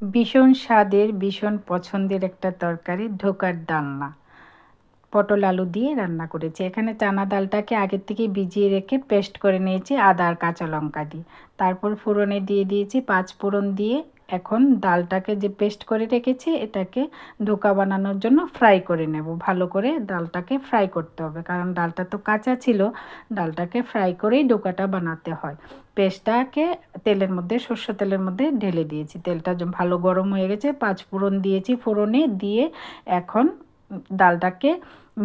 ভীষণ স্বাদের ভীষণ পছন্দের একটা তরকারি ঢোকার ডালনা পটল আলু দিয়ে রান্না করেছি। এখানে চানা ডালটাকে আগের থেকে ভিজিয়ে রেখে পেস্ট করে নিয়েছি আদা আর কাঁচা লঙ্কা দিয়ে। তারপর ফোড়নে দিয়ে দিয়েছি 5 ফোড়ন দিয়ে। এখন ডালটাকে যে পেস্ট করে রেখেছি এটাকে ধোকা বানানোর জন্য ফ্রাই করে নেব। ভালো করে ডালটাকে ফ্রাই করতে হবে, কারণ ডালটা তো কাঁচা ছিল। ডালটাকে ফ্রাই করেই ডোকাটা বানাতে হয়। পেস্টটাকে তেলের মধ্যে, সর্ষে তেলের মধ্যে ঢেলে দিয়েছি। তেলটা ভালো গরম হয়ে গেছে, 5 ফোড়ন দিয়েছি। ফোড়নে দিয়ে এখন ডালটাকে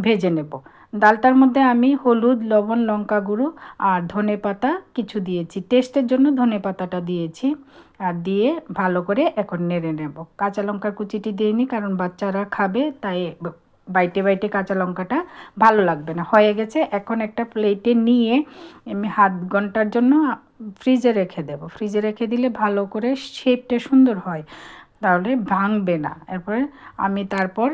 ভেজে নেব। ডালটার মধ্যে আমি হলুদ, লবণ, লঙ্কা গুঁড়ো আর ধনে পাতা কিছু দিয়েছি, টেস্টের জন্য ধনে পাতাটা দিয়েছি। আর দিয়ে ভালো করে এখন নেড়ে নেব। কাঁচা লঙ্কার কুচিটি দিইনি, কারণ বাচ্চারা খাবে, তাই বাইটে বাইটে কাঁচা লঙ্কাটা ভালো লাগবে না। হয়ে গেছে। এখন একটা প্লেটে নিয়ে আমি আধ ঘন্টার জন্য ফ্রিজে রেখে দেব। ফ্রিজে রেখে দিলে ভালো করে শেপটা সুন্দর হয়, তাহলে ভাঙবে না। এরপরে আমি তারপর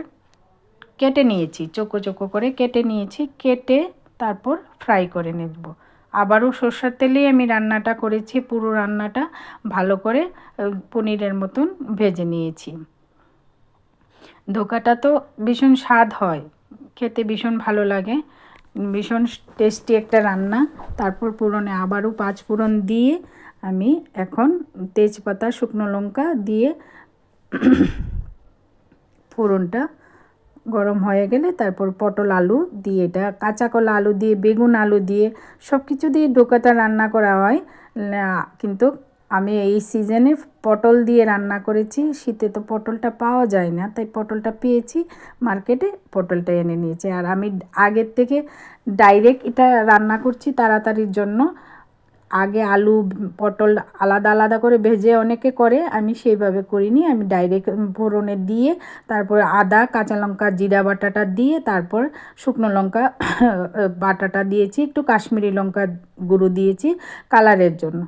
কেটে নিয়েছি, চোকো চোকো করে কেটে নিয়েছি। কেটে তারপর ফ্রাই করে নেব। আবারও সর্ষের তেলেই আমি রান্নাটা করেছি। পুরো রান্নাটা ভালো করে পনিরের মতন ভেজে নিয়েছি। ধোকাটা তো ভীষণ স্বাদ হয়, খেতে ভীষণ ভালো লাগে, ভীষণ টেস্টি একটা রান্না। তারপর ফোড়নে আবারও 5 ফোড়ন দিয়ে আমি এখন তেজপাতা, শুকনো লঙ্কা দিয়ে ফোড়নটা গরম হয়ে গেলে তারপর পটল আলু দিয়ে, এটা কাঁচা কলা আলু দিয়ে, বেগুন আলু দিয়ে সব কিছু দিয়ে ডোকাটা রান্না করা হয়। কিন্তু আমি এই সিজনে পটল দিয়ে রান্না করেছি। শীতে তো পটলটা পাওয়া যায় না, তাই পটলটা পেয়েছি মার্কেটে, পটলটা এনে নিয়েছি। আর আমি আগের থেকে ডাইরেক্ট এটা রান্না করছি তাড়াতাড়ির জন্য। আগে আলু পটল আলাদা আলাদা করে ভেজে অনেকে করে, আমি সেইভাবে করিনি। আমি ডাইরেক্ট ফোড়নে দিয়ে তারপর আদা, কাঁচা লঙ্কা, জিরা বাটাটা দিয়ে তারপর শুকনো লঙ্কা বাটাটা দিয়েছি, একটু কাশ্মীরি লঙ্কা গুঁড়ো দিয়েছি কালারের জন্য।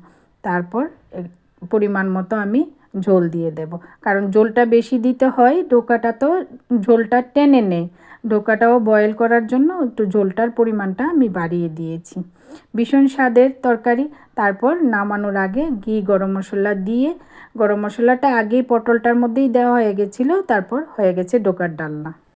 তারপর পরিমাণ মতো আমি ঝোল দিয়ে দেব, কারণ ঝোলটা বেশি দিতে হয়। ডোকাটা তো ঝোলটা টেনে নেয়, ডোকাটাও বয়েল করার জন্য একটু ঝোলটার পরিমাণটা আমি বাড়িয়ে দিয়েছি। ভীষণ স্বাদের তরকারি। তারপর নামানোর আগে ঘি, গরম মশলা দিয়ে, গরম মশলাটা আগেই পটলটার মধ্যেই দেওয়া হয়ে গেছিলো। তারপর হয়ে গেছে ডোকার ডালনা।